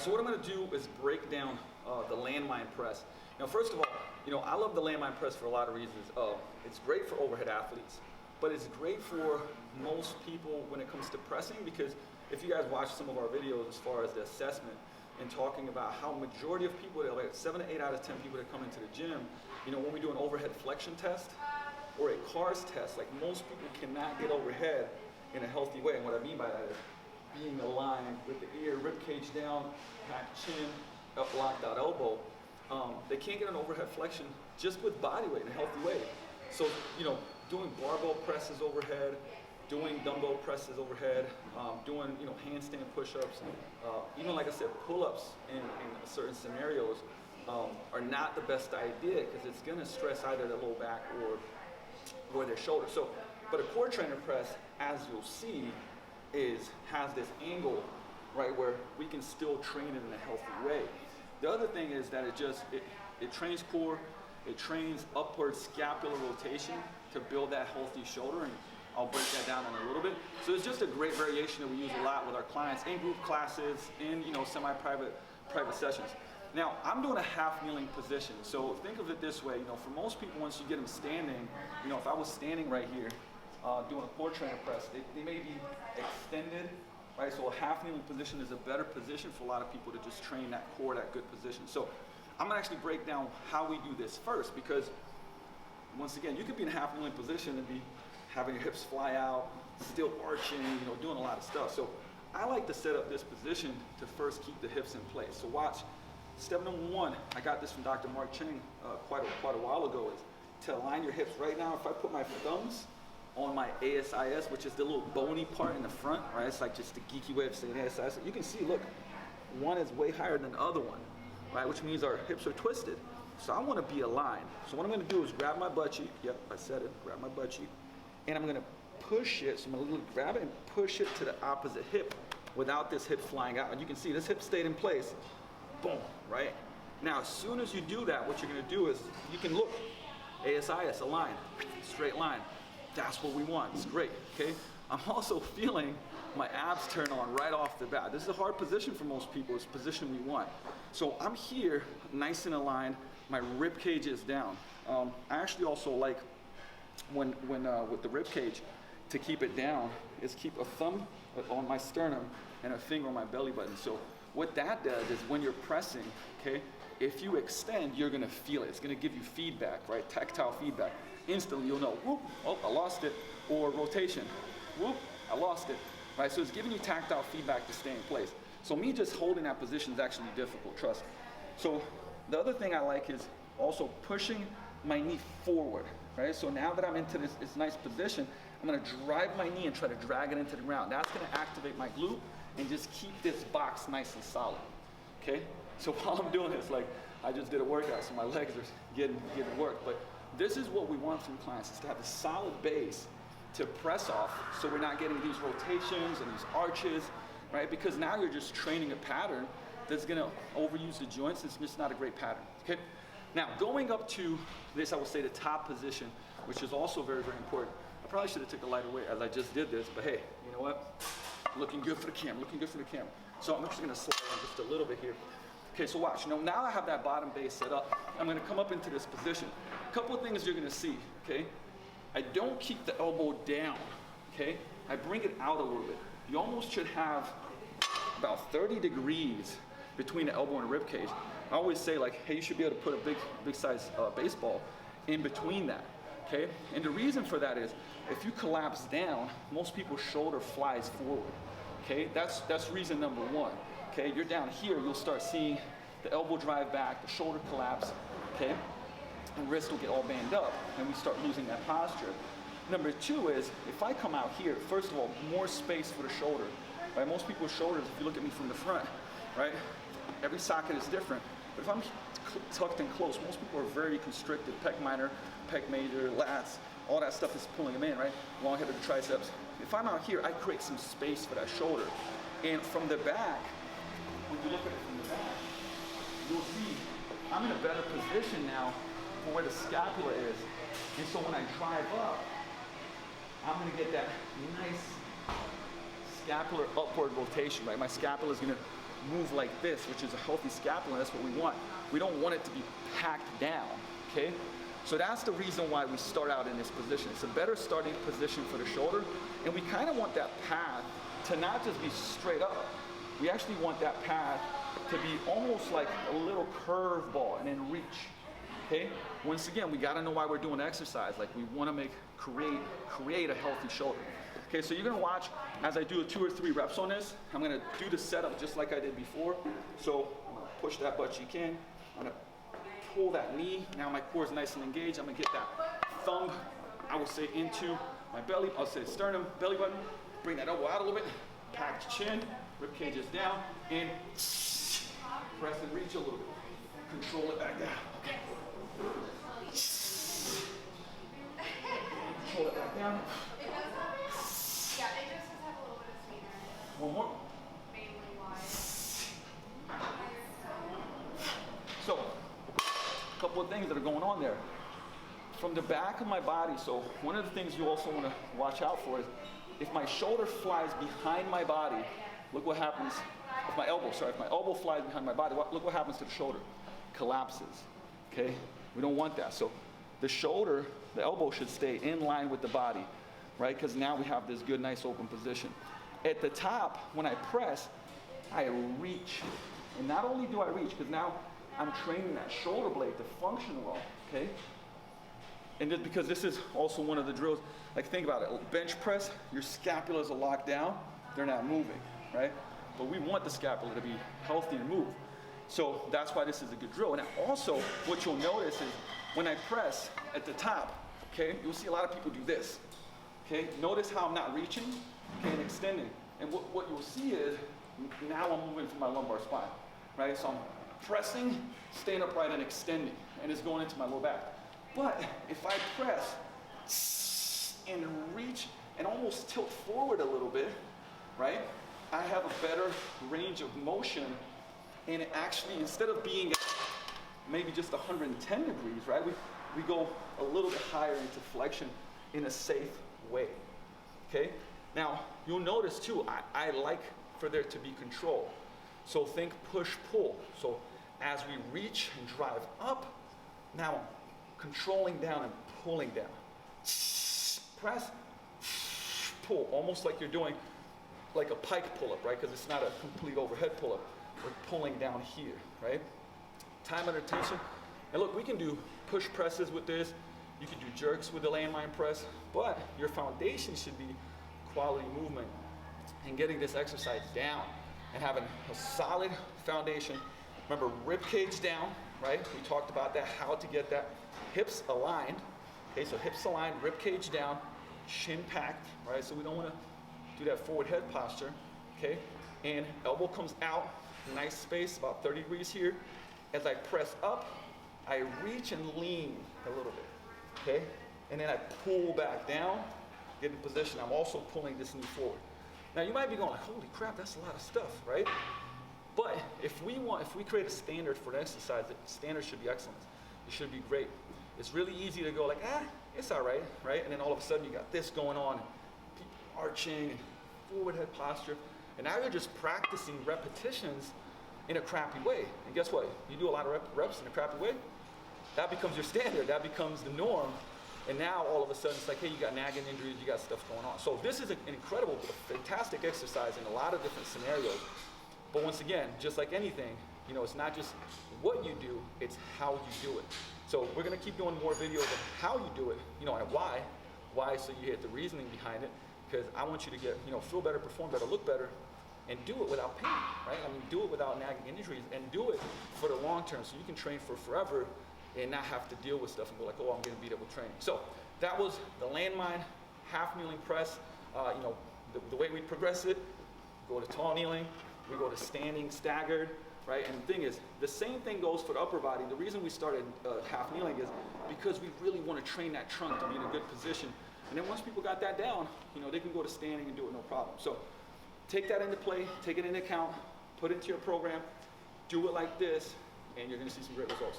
so what I'm going to do is break down the landmine press. Now, first of all, I love the landmine press for a lot of reasons. It's great for overhead athletes, but it's great for most people when it comes to pressing, because if you guys watch some of our videos as far as the assessment and talking about how majority of people, like 7 to 8 out of 10 people that come into the gym, when we do an overhead flexion test or a CARS test, like most people cannot get overhead in a healthy way. And what I mean by that is being aligned with the ear, rib cage down, back chin, up locked out elbow. They can't get an overhead flexion just with body weight in a healthy way. So, doing barbell presses overhead, doing dumbbell presses overhead, doing, handstand push-ups, even like I said, pull-ups in certain scenarios are not the best idea, because it's gonna stress either the low back or their shoulder. So, but a core trainer press, as you'll see, has this angle, right, where we can still train it in a healthy way. The other thing is that it trains core, it trains upward scapular rotation to build that healthy shoulder, and I'll break that down in a little bit. So it's just a great variation that we use a lot with our clients in group classes, in semi-private sessions. Now, I'm doing a half kneeling position. So think of it this way, for most people, once you get them standing, if I was standing right here doing a core trainer press, they may be extended, right? So a half kneeling position is a better position for a lot of people to just train that core, that good position. So I'm gonna actually break down how we do this first, because once again, you could be in a half kneeling position and be having your hips fly out, still arching, doing a lot of stuff. So I like to set up this position to first keep the hips in place. So watch, step number one, I got this from Dr. Mark Cheng quite a while ago, is to align your hips. Right now, if I put my thumbs on my ASIS, which is the little bony part in the front, right? It's like just the geeky way of saying ASIS. You can see, look, one is way higher than the other one, right? Which means our hips are twisted. So I want to be aligned. So what I'm going to do is grab my butt cheek. Yep, I said it. Grab my butt cheek, and I'm going to push it. So I'm going to grab it and push it to the opposite hip without this hip flying out. And you can see this hip stayed in place. Boom, right? Now, as soon as you do that, what you're going to do is you can look, ASIS, align, straight line. That's what we want. It's great, okay? I'm also feeling my abs turn on right off the bat. This is a hard position for most people. It's the position we want. So I'm here, nice and aligned. My rib cage is down. I actually also like when with the rib cage, to keep it down, is keep a thumb on my sternum and a finger on my belly button. So what that does is when you're pressing, okay, if you extend, you're gonna feel it. It's gonna give you feedback, right? Tactile feedback. Instantly you'll know, whoop, oh, I lost it. Or rotation, whoop, I lost it. Right, so it's giving you tactile feedback to stay in place. So me just holding that position is actually difficult, trust me. So the other thing I like is also pushing my knee forward, right? So now that I'm into this nice position, I'm gonna drive my knee and try to drag it into the ground. That's gonna activate my glute and just keep this box nice and solid, okay? So while I'm doing this, like I just did a workout, so my legs are getting work, but this is what we want from clients, is to have a solid base to press off, so we're not getting these rotations and these arches, right? Because now you're just training a pattern that's gonna overuse the joints. It's just not a great pattern, okay? Now, going up to this, I would say the top position, which is also very, very important. I probably should have took a lighter weight as I just did this, but hey, you know what? Looking good for the camera, looking good for the camera. So I'm just gonna slide on just a little bit here. Okay, so watch, now I have that bottom base set up. I'm gonna come up into this position. A couple of things you're gonna see, okay? I don't keep the elbow down, okay? I bring it out a little bit. You almost should have about 30 degrees between the elbow and the rib cage. I always say, like, hey, you should be able to put a big size baseball in between that, okay? And the reason for that is, if you collapse down, most people's shoulder flies forward, okay? That's reason number one, okay? You're down here, you'll start seeing the elbow drive back, the shoulder collapse, okay? And wrist will get all banded up, and we start losing that posture. Number two is, if I come out here, first of all, more space for the shoulder, right? Most people's shoulders, if you look at me from the front, right? Every socket is different, but if I'm tucked in close, most people are very constricted, pec minor, pec major, lats, all that stuff is pulling them in, right? Long head of the triceps. If I'm out here, I create some space for that shoulder. And from the back, when you look at it from the back, you'll see I'm in a better position now for where the scapula is. And so when I drive up, I'm gonna get that nice scapular upward rotation, right? My scapula is gonna move like this, which is a healthy scapula. That's what we want. We don't want it to be packed down, okay? So that's the reason why we start out in this position. It's a better starting position for the shoulder, and we kind of want that path to not just be straight up. We actually want that path to be almost like a little curveball and then reach, okay? Once again, we gotta know why we're doing exercise. Like we wanna create a healthy shoulder. Okay, so you're gonna watch as I do 2 or 3 reps on this. I'm gonna do the setup just like I did before. So I'm gonna push that butt cheek in. I'm gonna pull that knee. Now my core is nice and engaged. I'm gonna get that thumb, I would say, into my belly. I'll say sternum, belly button. Bring that elbow out a little bit. Packed chin, rib cage is down, and press and reach a little bit. Control it back down. Okay. Control it back down. Yeah, it just has a little bit of sweetener. One more. Mainly why. So, a couple of things that are going on there. From the back of my body, so one of the things you also want to watch out for is if my shoulder flies behind my body, look what happens. If my elbow flies behind my body, look what happens to the shoulder. Collapses, okay? We don't want that. So the shoulder, the elbow should stay in line with the body, right? Because now we have this good, nice open position. At the top, when I press, I reach. And not only do I reach, because now I'm training that shoulder blade to function well, okay? And just because this is also one of the drills, like think about it, bench press, your scapulas are locked down, they're not moving, right? But we want the scapula to be healthy and move. So that's why this is a good drill. And also, what you'll notice is when I press at the top, okay, you'll see a lot of people do this, okay? Notice how I'm not reaching, okay, and extending. And what you'll see is, now I'm moving to my lumbar spine, right? So I'm pressing, staying upright and extending, and it's going into my low back. But if I press and reach and almost tilt forward a little bit, right? I have a better range of motion, and it actually, instead of being at maybe just 110 degrees, right? We go a little bit higher into flexion in a safe way, okay? Now, you'll notice too, I like for there to be control. So think push-pull. So as we reach and drive up, now controlling down and pulling down. Press, pull, almost like you're doing like a pike pull-up, right? Because it's not a complete overhead pull-up. We're pulling down here, right? Time under tension. And look, we can do push presses with this. You can do jerks with the landmine press, but your foundation should be quality movement and getting this exercise down and having a solid foundation. Remember, rib cage down, right? We talked about that, how to get that. Hips aligned, okay, so hips aligned, rib cage down, chin packed, right? So we don't want to do that forward head posture, okay? And elbow comes out, nice space, about 30 degrees here. As I press up, I reach and lean a little bit, okay? And then I pull back down, get in position. I'm also pulling this knee forward. Now you might be going like, holy crap, that's a lot of stuff, right? But if we create a standard for an exercise, the standard should be excellence. It should be great. It's really easy to go like, it's all right, right? And then all of a sudden you got this going on, and people arching and forward head posture. And now you're just practicing repetitions in a crappy way. And guess what? You do a lot of reps in a crappy way, that becomes your standard, that becomes the norm. And now all of a sudden it's like, hey, you got nagging injuries, you got stuff going on. So this is an incredible, fantastic exercise in a lot of different scenarios. But once again, just like anything, you know, it's not just what you do, it's how you do it. So we're gonna keep doing more videos of how you do it, you know, and why. Why, so you get the reasoning behind it, because I want you to get, you know, feel better, perform better, look better, and do it without pain, right? I mean, do it without nagging injuries, and do it for the long term, so you can train for forever and not have to deal with stuff and go like, oh, I'm gonna beat up with training. So that was the landmine half kneeling press. You know, the way we progress it, go to tall kneeling, we go to standing staggered, right? And the thing is, the same thing goes for the upper body. The reason we started half kneeling is because we really want to train that trunk to be in a good position. And then once people got that down, you know, they can go to standing and do it no problem. So take that into play, take it into account, put it into your program, do it like this, and you're gonna see some great results.